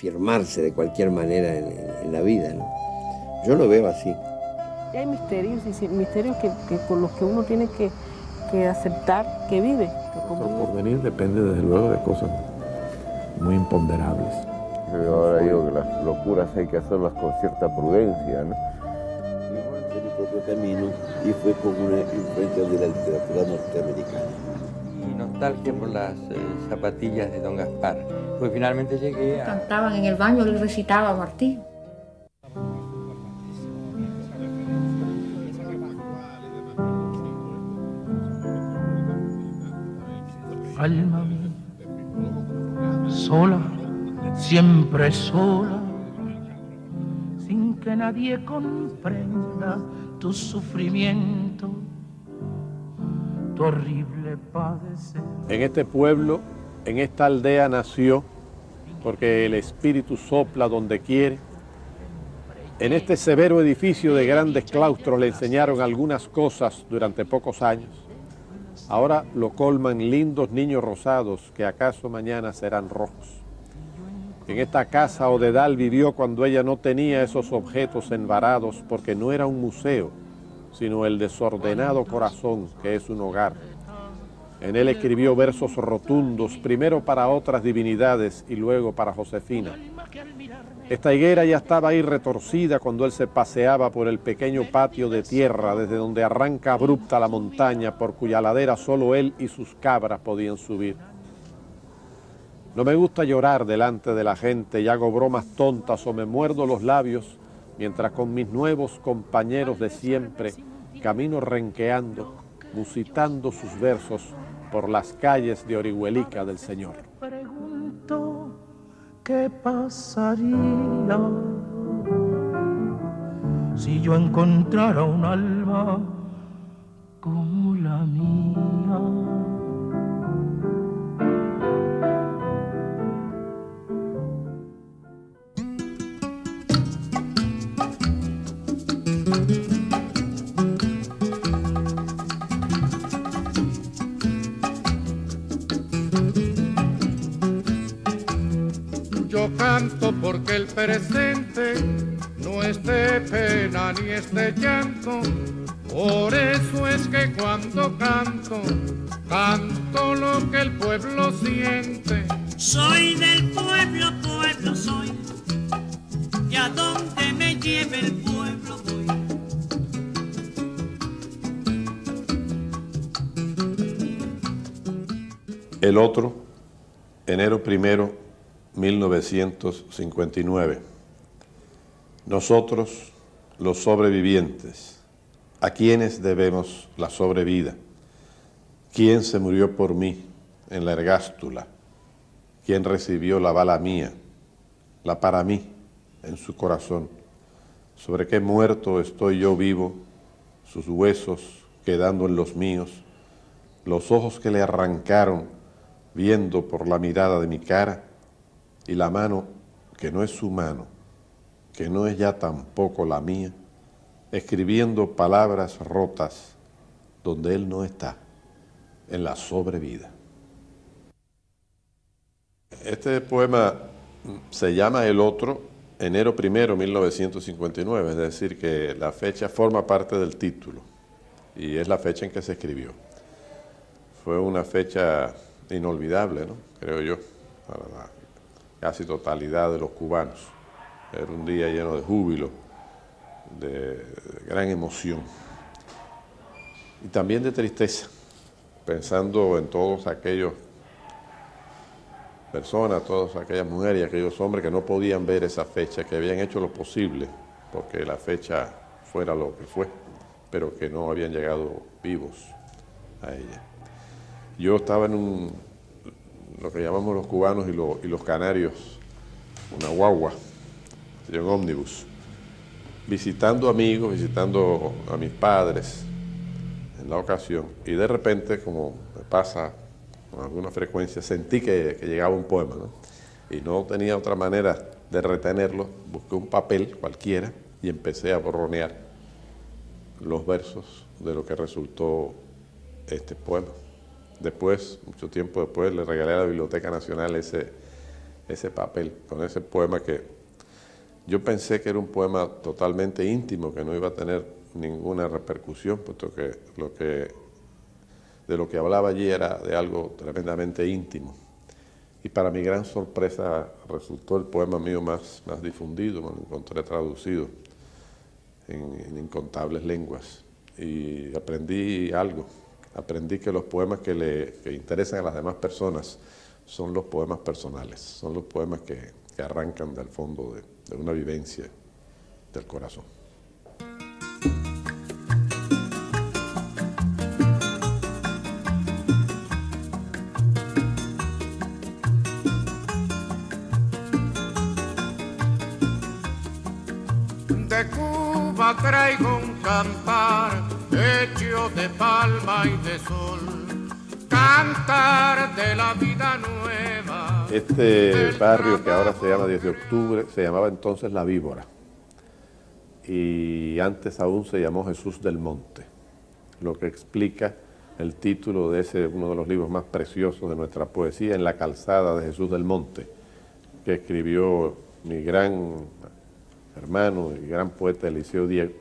afirmarse de cualquier manera en la vida, ¿no? Yo lo veo así. Y hay misterios que con los que uno tiene que aceptar que vive. Nuestro porvenir depende desde luego de cosas muy imponderables. Yo ahora digo que las locuras hay que hacerlas con cierta prudencia, ¿no? En mi propio camino y fue con una influencia de la literatura norteamericana. Y nostalgia por las zapatillas de Don Gaspar. Pues finalmente llegué a... Cantaban en el baño, él recitaba a Martín. Alma mía, sola, siempre sola, sin que nadie comprenda tu sufrimiento, tu horrible padecer. En este pueblo, en esta aldea nació, porque el espíritu sopla donde quiere. En este severo edificio de grandes claustros le enseñaron algunas cosas durante pocos años. Ahora lo colman lindos niños rosados que acaso mañana serán rojos. En esta casa Odedal vivió cuando ella no tenía esos objetos envarados porque no era un museo, sino el desordenado corazón que es un hogar. En él escribió versos rotundos, primero para otras divinidades y luego para Josefina. Esta higuera ya estaba ahí retorcida cuando él se paseaba por el pequeño patio de tierra desde donde arranca abrupta la montaña por cuya ladera solo él y sus cabras podían subir. No me gusta llorar delante de la gente y hago bromas tontas o me muerdo los labios mientras con mis nuevos compañeros de siempre camino renqueando, musitando sus versos por las calles de Orihuelica del Señor. Pregunto qué pasaría si yo encontrara un alma como la mía. Yo canto porque el presente no es de pena ni es de llanto. Por eso es que cuando canto, canto lo que el pueblo siente. Soy del pueblo, pueblo soy, y a donde me lleve el pueblo voy. El otro, enero 1, 1959. Nosotros, los sobrevivientes, ¿a quiénes debemos la sobrevida? ¿Quién se murió por mí en la ergástula? ¿Quién recibió la bala mía, la para mí, en su corazón? ¿Sobre qué muerto estoy yo vivo, sus huesos quedando en los míos, los ojos que le arrancaron, viendo por la mirada de mi cara, y la mano que no es su mano, que no es ya tampoco la mía, escribiendo palabras rotas donde él no está, en la sobrevida. Este poema se llama El Otro, enero 1, 1959, es decir, que la fecha forma parte del título y es la fecha en que se escribió. Fue una fecha inolvidable, ¿no? Creo yo, para la casi totalidad de los cubanos. Era un día lleno de júbilo, de gran emoción y también de tristeza, pensando en todos aquellos personas, todas aquellas mujeres y aquellos hombres que no podían ver esa fecha, que habían hecho lo posible porque la fecha fuera lo que fue, pero que no habían llegado vivos a ella. Yo estaba en lo que llamamos los cubanos y los canarios, una guagua, un ómnibus, visitando amigos, visitando a mis padres en la ocasión, y de repente, como me pasa con alguna frecuencia, sentí que llegaba un poema, ¿no? Y no tenía otra manera de retenerlo, busqué un papel cualquiera y empecé a borronear los versos de lo que resultó este poema. Después, mucho tiempo después, le regalé a la Biblioteca Nacional ese ese papel con ese poema que yo pensé que era un poema totalmente íntimo, que no iba a tener ninguna repercusión, puesto que de lo que hablaba allí era de algo tremendamente íntimo. Y para mi gran sorpresa resultó el poema mío más difundido, me lo encontré traducido en incontables lenguas. Y aprendí algo, aprendí que los poemas que interesan a las demás personas son los poemas personales, son los poemas que arrancan del fondo de una vivencia del corazón. De Cuba traigo un cantar hecho de palma y de sol, cantar de la vida nueva. Este barrio que ahora se llama 10 de octubre, se llamaba entonces La Víbora, y antes aún se llamó Jesús del Monte, lo que explica el título de uno de los libros más preciosos de nuestra poesía, En la calzada de Jesús del Monte, que escribió mi gran hermano y gran poeta Eliseo Diego,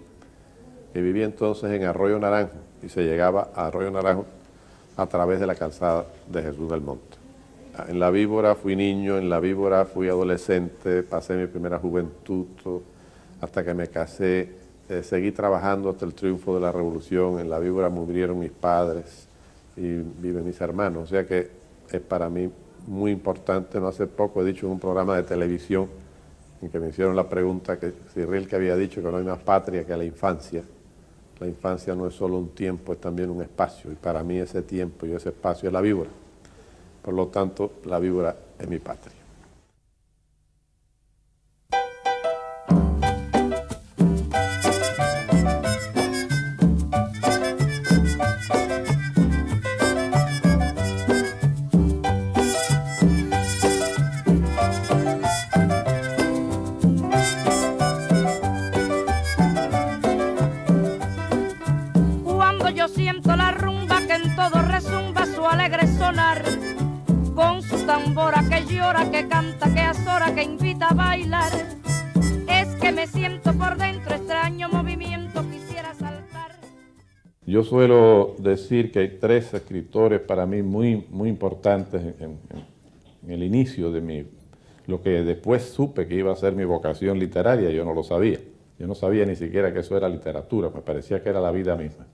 que vivía entonces en Arroyo Naranjo, y se llegaba a Arroyo Naranjo a través de la calzada de Jesús del Monte. En La Víbora fui niño, en La Víbora fui adolescente, pasé mi primera juventud hasta que me casé, seguí trabajando hasta el triunfo de la Revolución. En La Víbora murieron mis padres y viven mis hermanos, o sea que es para mí muy importante. No hace poco he dicho en un programa de televisión en que me hicieron la pregunta que si Rilke había dicho que no hay más patria que la infancia. La infancia no es solo un tiempo, es también un espacio, y para mí ese tiempo y ese espacio es La Víbora. Por lo tanto, La Víbora es mi patria. Con su tambora que llora, que canta, que azora, que invita a bailar, es que me siento por dentro extraño movimiento, quisiera saltar. Yo suelo decir que hay 3 escritores para mí muy importantes en el inicio de lo que después supe que iba a ser mi vocación literaria. Yo no lo sabía, yo no sabía ni siquiera que eso era literatura, me parecía que era la vida misma.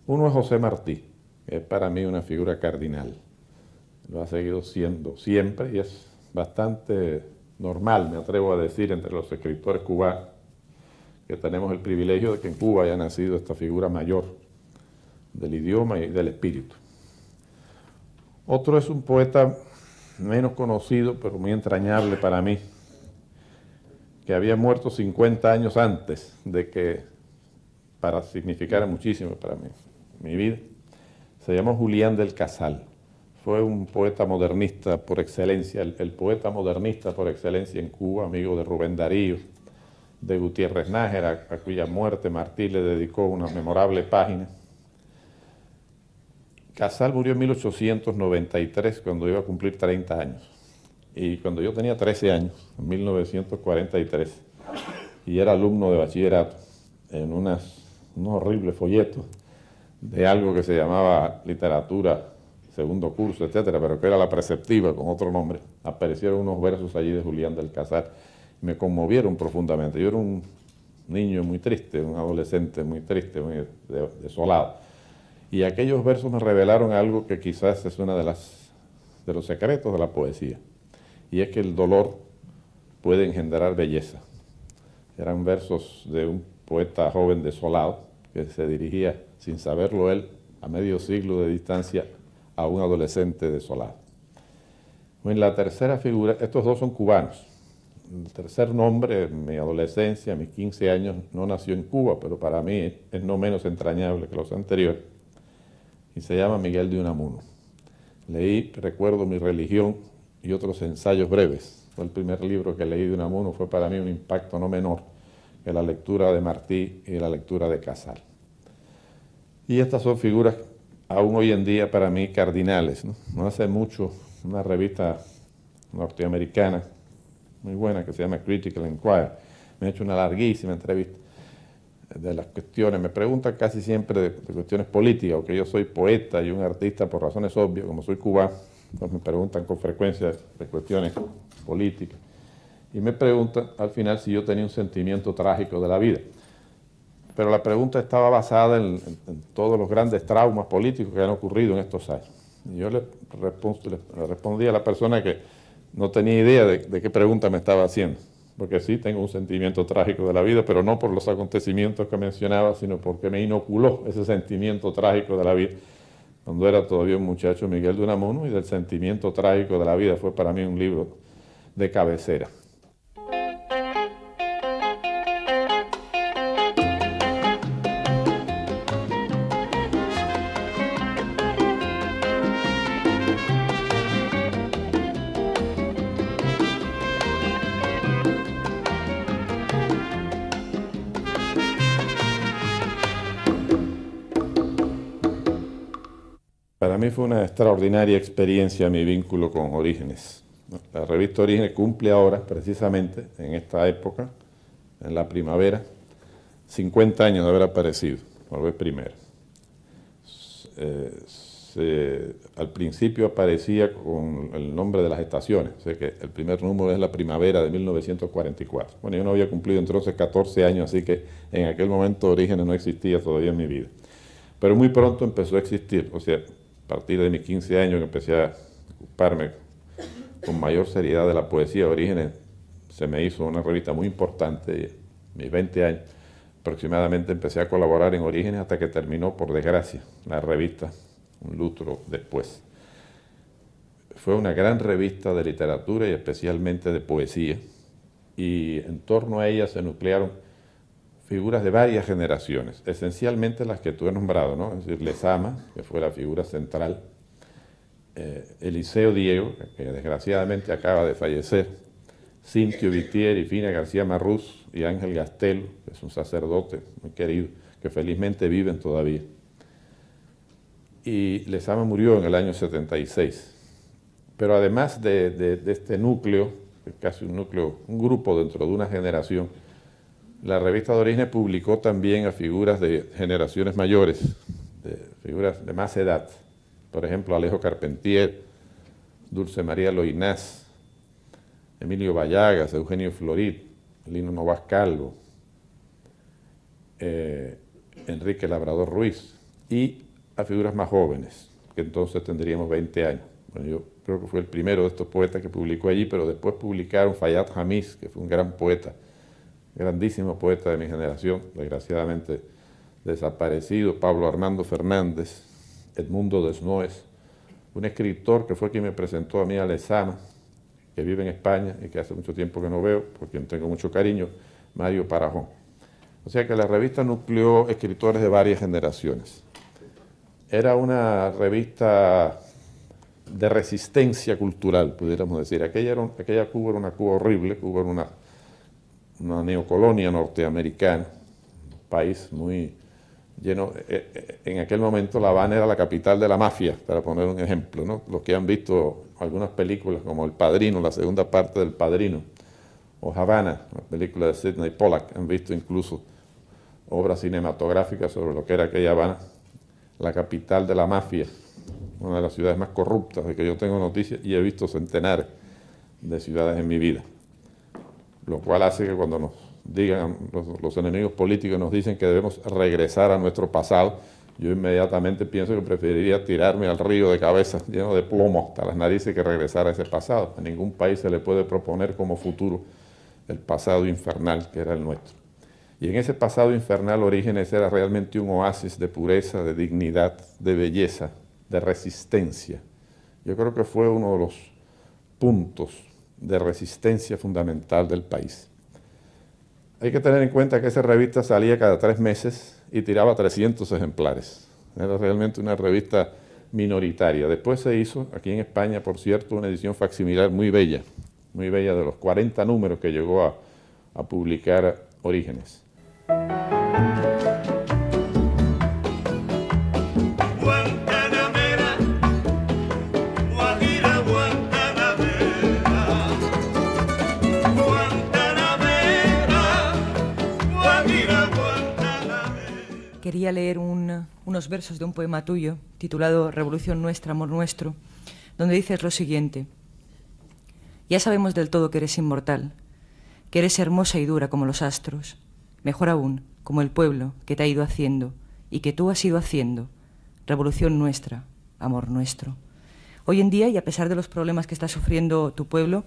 Uno es José Martí, que es para mí una figura cardinal. Lo ha seguido siendo siempre y es bastante normal, me atrevo a decir, entre los escritores cubanos, que tenemos el privilegio de que en Cuba haya nacido esta figura mayor del idioma y del espíritu. Otro es un poeta menos conocido, pero muy entrañable para mí, que había muerto 50 años antes de que significara muchísimo para mí, mi vida. Se llamó Julián del Casal. Fue un poeta modernista por excelencia, el poeta modernista por excelencia en Cuba, amigo de Rubén Darío, de Gutiérrez Nájera, a cuya muerte Martí le dedicó una memorable página. Casal murió en 1893, cuando iba a cumplir 30 años. Y cuando yo tenía 13 años, en 1943, y era alumno de bachillerato, en unos horribles folletos de algo que se llamaba literatura segundo curso, etcétera, pero que era la preceptiva con otro nombre, aparecieron unos versos allí de Julián del Casal. Me conmovieron profundamente. Yo era un niño muy triste, un adolescente muy triste, muy desolado. Y aquellos versos me revelaron algo que quizás es uno de los secretos de la poesía, y es que el dolor puede engendrar belleza. Eran versos de un poeta joven desolado que se dirigía, sin saberlo él, a medio siglo de distancia, a un adolescente desolado. En la tercera figura, estos 2 son cubanos. El tercer nombre, en mi adolescencia, a mis 15 años, no nació en Cuba, pero para mí es no menos entrañable que los anteriores, y se llama Miguel de Unamuno. Leí Recuerdo mi religión y otros ensayos breves. Fue el primer libro que leí de Unamuno, fue para mí un impacto no menor que la lectura de Martí y la lectura de Casal. Y estas son figuras aún hoy en día para mí cardinales, ¿no? No hace mucho, una revista norteamericana, muy buena, que se llama Critical Inquirer. Me ha hecho una larguísima entrevista de las cuestiones. Me preguntan casi siempre de cuestiones políticas, porque yo soy poeta y un artista por razones obvias, como soy cubano, entonces me preguntan con frecuencia de cuestiones políticas. Y me preguntan al final si yo tenía un sentimiento trágico de la vida. Pero la pregunta estaba basada en todos los grandes traumas políticos que han ocurrido en estos años. Y yo le respondí a la persona que no tenía idea de qué pregunta me estaba haciendo, porque sí tengo un sentimiento trágico de la vida, pero no por los acontecimientos que mencionaba, sino porque me inoculó ese sentimiento trágico de la vida cuando era todavía un muchacho, Miguel de Unamuno, y del sentimiento trágico de la vida fue para mí un libro de cabecera. Para mí fue una extraordinaria experiencia mi vínculo con Orígenes. La revista Orígenes cumple ahora, precisamente, en esta época, en la primavera, 50 años de haber aparecido, por vez primera. Al principio aparecía con el nombre de las estaciones, o sea que el primer número es la primavera de 1944. Bueno, yo no había cumplido entonces 14 años, así que en aquel momento Orígenes no existía todavía en mi vida. Pero muy pronto empezó a existir, o sea, a partir de mis 15 años que empecé a ocuparme con mayor seriedad de la poesía. Orígenes se me hizo una revista muy importante. Mis 20 años aproximadamente empecé a colaborar en Orígenes hasta que terminó, por desgracia, la revista un lustro después. Fue una gran revista de literatura y especialmente de poesía, y en torno a ella se nuclearon figuras de varias generaciones, esencialmente las que tú has nombrado, ¿no? Es decir, Lezama, que fue la figura central, Eliseo Diego, que desgraciadamente acaba de fallecer, Cintio Vitieri, Fina García Marrús y Ángel Gastelo, que es un sacerdote muy querido, que felizmente viven todavía. Y Lezama murió en el año 76. Pero además de este núcleo, casi un núcleo, un grupo dentro de una generación, la revista de Orígenes publicó también a figuras de generaciones mayores, de figuras de más edad. Por ejemplo, Alejo Carpentier, Dulce María Loinás, Emilio Vallagas, Eugenio Florid, Lino Novas Calvo, Enrique Labrador Ruiz, y a figuras más jóvenes, que entonces tendríamos 20 años. Bueno, yo creo que fue el primero de estos poetas que publicó allí, pero después publicaron Fayad Hamis, que fue un gran poeta, grandísimo poeta de mi generación, desgraciadamente desaparecido, Pablo Armando Fernández, Edmundo Desnoes, un escritor que fue quien me presentó a mí a Lezama, que vive en España y que hace mucho tiempo que no veo, por quien tengo mucho cariño, Mario Parajón. O sea que la revista nucleó escritores de varias generaciones. Era una revista de resistencia cultural, pudiéramos decir. Aquella Cuba era una Cuba horrible, Cuba era una neocolonia norteamericana, un país muy lleno. En aquel momento La Habana era la capital de la mafia, para poner un ejemplo, ¿no? Los que han visto algunas películas como El Padrino, la segunda parte del Padrino, o Havana, la película de Sidney Pollack, han visto incluso obras cinematográficas sobre lo que era aquella Habana, la capital de la mafia, una de las ciudades más corruptas de que yo tengo noticias, y he visto centenares de ciudades en mi vida. Lo cual hace que cuando nos digan los enemigos políticos, nos dicen que debemos regresar a nuestro pasado, yo inmediatamente pienso que preferiría tirarme al río de cabeza lleno de plomo hasta las narices que regresar a ese pasado. A ningún país se le puede proponer como futuro el pasado infernal que era el nuestro. Y en ese pasado infernal Orígenes era realmente un oasis de pureza, de dignidad, de belleza, de resistencia. Yo creo que fue uno de los puntos de resistencia fundamental del país. Hay que tener en cuenta que esa revista salía cada 3 meses y tiraba 300 ejemplares. Era realmente una revista minoritaria. Después se hizo, aquí en España, por cierto, una edición facsimilar muy bella de los 40 números que llegó a publicar Orígenes. Guantanamera, Guajira, Guantanamera, quería leer unos versos de un poema tuyo titulado Revolución Nuestra, Amor Nuestro, donde dices lo siguiente: ya sabemos del todo que eres inmortal, que eres hermosa y dura como los astros, mejor aún, como el pueblo que te ha ido haciendo y que tú has ido haciendo, revolución nuestra, amor nuestro. Hoy en día, y a pesar de los problemas que está sufriendo tu pueblo,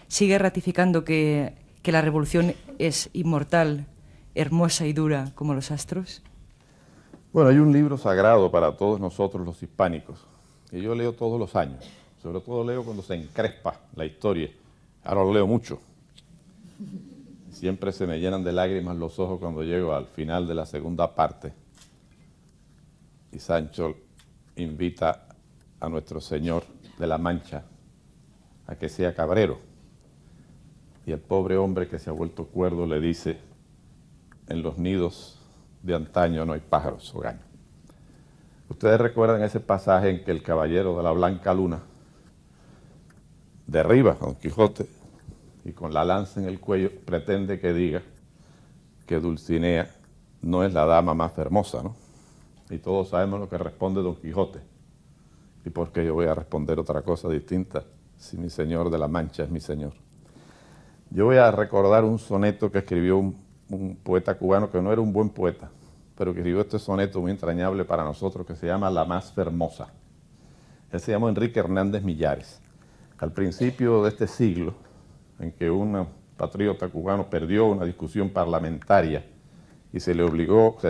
sigue ratificando que la revolución es inmortal, hermosa y dura como los astros. Bueno, hay un libro sagrado para todos nosotros los hispánicos, que yo leo todos los años. Sobre todo leo cuando se encrespa la historia. Ahora lo leo mucho. Siempre se me llenan de lágrimas los ojos cuando llego al final de la segunda parte. Y Sancho invita a nuestro Señor de la Mancha a que sea cabrero. Y el pobre hombre que se ha vuelto cuerdo le dice: en los nidos de antaño no hay pájaros hogaños. Ustedes recuerdan ese pasaje en que el caballero de la Blanca Luna derriba a Don Quijote y con la lanza en el cuello pretende que diga que Dulcinea no es la dama más hermosa, ¿no? Y todos sabemos lo que responde Don Quijote. ¿Y por qué yo voy a responder otra cosa distinta si mi señor de la Mancha es mi señor? Yo voy a recordar un soneto que escribió un poeta cubano que no era un buen poeta, pero que escribió este soneto muy entrañable para nosotros que se llama La Más Hermosa. Él se llamó Enrique Hernández Millares. Al principio de este siglo, en que un patriota cubano perdió una discusión parlamentaria y se le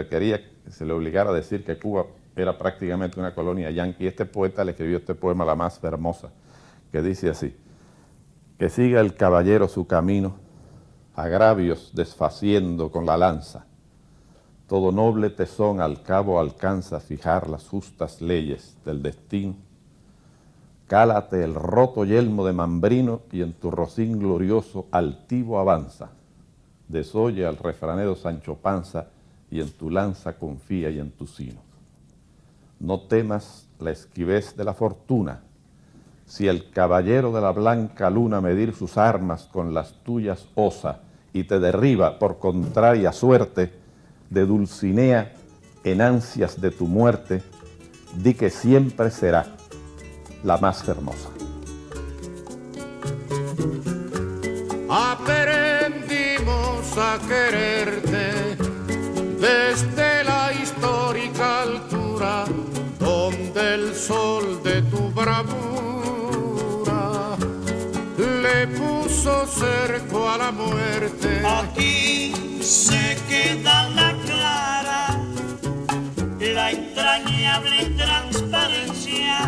quería que se le obligara a decir que Cuba era prácticamente una colonia yanqui, este poeta le escribió este poema La Más Hermosa, que dice así: que siga el caballero su camino, agravios desfaciendo con la lanza, todo noble tesón al cabo alcanza a fijar las justas leyes del destino. Cálate el roto yelmo de Mambrino y en tu rocín glorioso altivo avanza. Desoye al refranero Sancho Panza y en tu lanza confía y en tu sino. No temas la esquivez de la fortuna, si el caballero de la Blanca Luna medir sus armas con las tuyas osa y te derriba por contraria suerte, de Dulcinea en ansias de tu muerte, di que siempre será la más hermosa. Aprendimos a quererte desde la histórica altura, donde el sol de tu bravura le puso cerco a la muerte. Aquí se queda la clara, la entrañable transparencia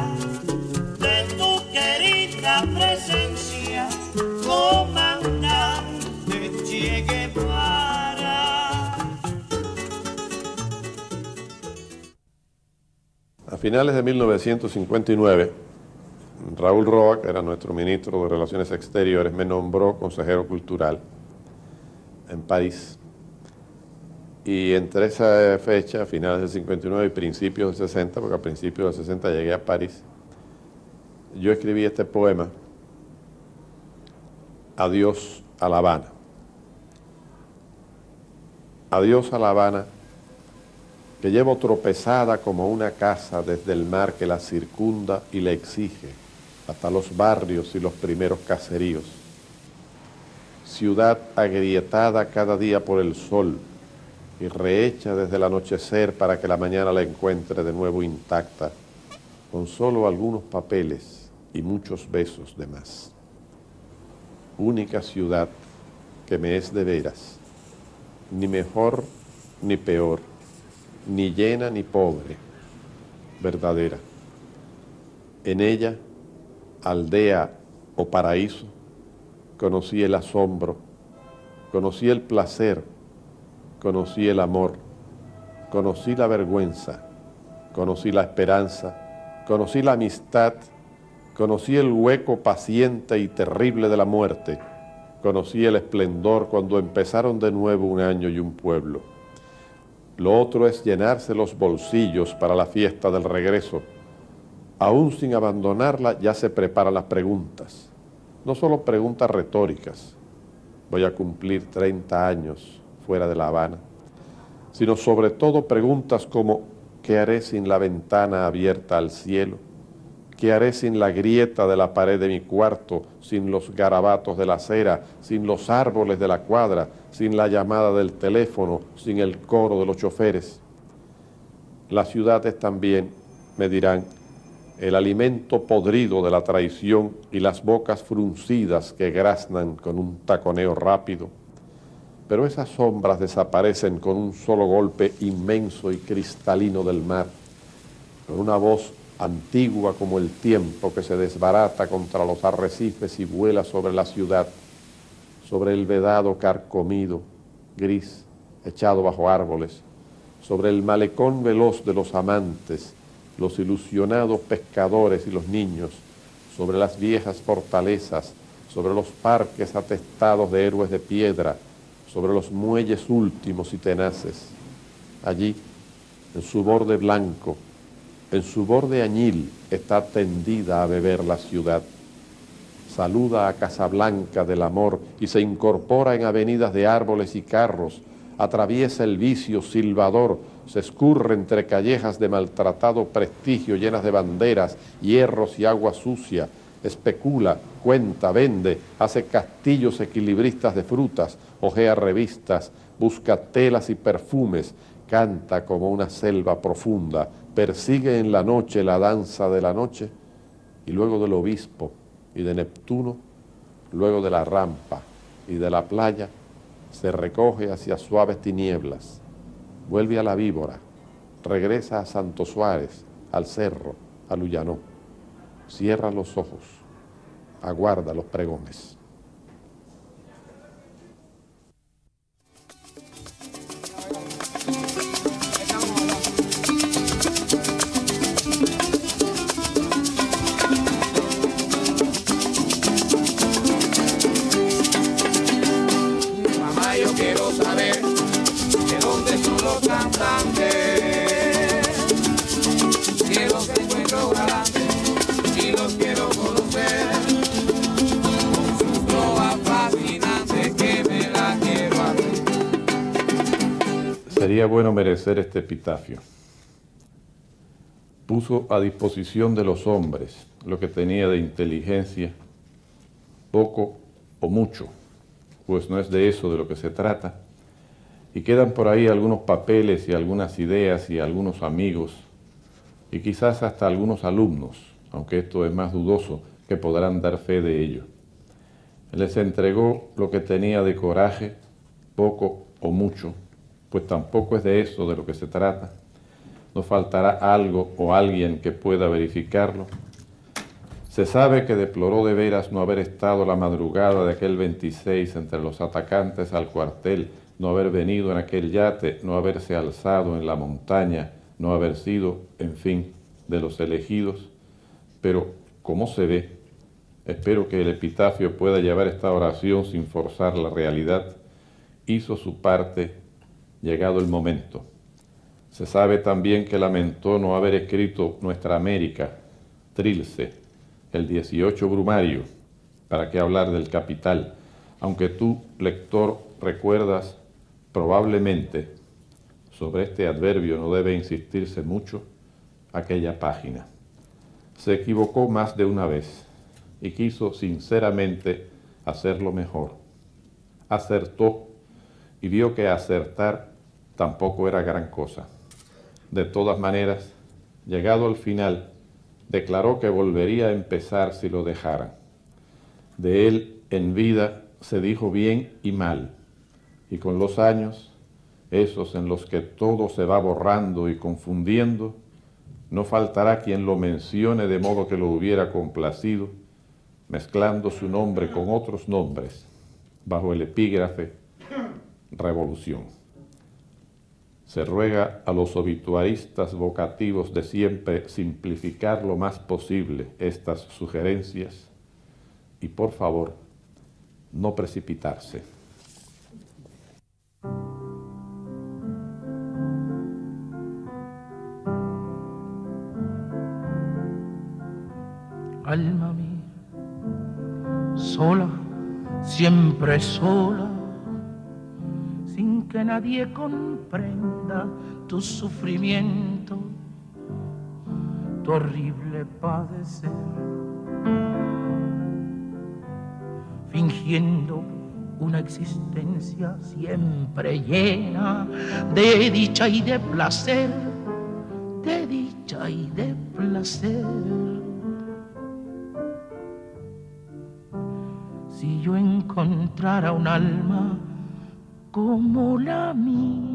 de tu querida presencia, comandante Che Guevara. A finales de 1959, Raúl Roa, que era nuestro ministro de Relaciones Exteriores, me nombró consejero cultural en París. Y entre esa fecha, finales del 59 y principios del 60, porque a principios del 60 llegué a París, yo escribí este poema, Adiós a La Habana. Adiós a La Habana, que llevo tropezada como una casa desde el mar que la circunda y la exige, hasta los barrios y los primeros caseríos. Ciudad agrietada cada día por el sol y rehecha desde el anochecer para que la mañana la encuentre de nuevo intacta, con solo algunos papeles y muchos besos de más. Única ciudad que me es de veras, ni mejor ni peor, ni llena ni pobre, verdadera. En ella, aldea o paraíso, conocí el asombro, conocí el placer, conocí el amor, conocí la vergüenza, conocí la esperanza, conocí la amistad, conocí el hueco paciente y terrible de la muerte, conocí el esplendor cuando empezaron de nuevo un año y un pueblo. Lo otro es llenarse los bolsillos para la fiesta del regreso. Aún sin abandonarla ya se preparan las preguntas, no solo preguntas retóricas. Voy a cumplir 30 años fuera de La Habana, sino sobre todo preguntas como ¿qué haré sin la ventana abierta al cielo? ¿Qué haré sin la grieta de la pared de mi cuarto, sin los garabatos de la acera, sin los árboles de la cuadra, sin la llamada del teléfono, sin el coro de los choferes? La ciudad es también, me dirán, el alimento podrido de la traición y las bocas fruncidas que graznan con un taconeo rápido. Pero esas sombras desaparecen con un solo golpe inmenso y cristalino del mar, con una voz antigua como el tiempo que se desbarata contra los arrecifes y vuela sobre la ciudad, sobre el vedado carcomido, gris, echado bajo árboles, sobre el malecón veloz de los amantes, los ilusionados pescadores y los niños, sobre las viejas fortalezas, sobre los parques atestados de héroes de piedra, sobre los muelles últimos y tenaces. Allí, en su borde blanco, en su borde añil, está tendida a beber la ciudad. Saluda a Casablanca del amor y se incorpora en avenidas de árboles y carros, atraviesa el vicio silbador, se escurre entre callejas de maltratado prestigio llenas de banderas, hierros y agua sucia, especula, cuenta, vende, hace castillos equilibristas de frutas, hojea revistas, busca telas y perfumes, canta como una selva profunda, persigue en la noche la danza de la noche, y luego del obispo y de Neptuno, luego de la rampa y de la playa, se recoge hacia suaves tinieblas, vuelve a la víbora, regresa a Santo Suárez, al cerro, a Lluyanó, cierra los ojos, aguarda los pregones. Sería bueno merecer este epitafio. Puso a disposición de los hombres lo que tenía de inteligencia, poco o mucho, pues no es de eso de lo que se trata, y quedan por ahí algunos papeles y algunas ideas y algunos amigos, y quizás hasta algunos alumnos, aunque esto es más dudoso, que podrán dar fe de ello. Les entregó lo que tenía de coraje, poco o mucho, pues tampoco es de eso de lo que se trata. No faltará algo o alguien que pueda verificarlo. Se sabe que deploró de veras no haber estado la madrugada de aquel 26 entre los atacantes al cuartel, no haber venido en aquel yate, no haberse alzado en la montaña, no haber sido, en fin, de los elegidos. Pero, como se ve, espero que el epitafio pueda llevar esta oración sin forzar la realidad. Hizo su parte, llegado el momento. Se sabe también que lamentó no haber escrito Nuestra América, Trilce, el 18 Brumario, para qué hablar del Capital, aunque tú, lector, recuerdas probablemente, sobre este adverbio no debe insistirse mucho, aquella página. Se equivocó más de una vez y quiso sinceramente hacerlo mejor. Acertó y vio que acertar tampoco era gran cosa. De todas maneras, llegado al final, declaró que volvería a empezar si lo dejaran. De él, en vida, se dijo bien y mal, y con los años, esos en los que todo se va borrando y confundiendo, no faltará quien lo mencione de modo que lo hubiera complacido, mezclando su nombre con otros nombres, bajo el epígrafe Revolución. Se ruega a los obituaristas vocativos de siempre simplificar lo más posible estas sugerencias y, por favor, no precipitarse. Alma mía, sola, siempre sola, sin que nadie comprenda tu sufrimiento, tu horrible padecer, fingiendo una existencia siempre llena de dicha y de placer, de dicha y de placer. Si yo encontrara un alma como la mía,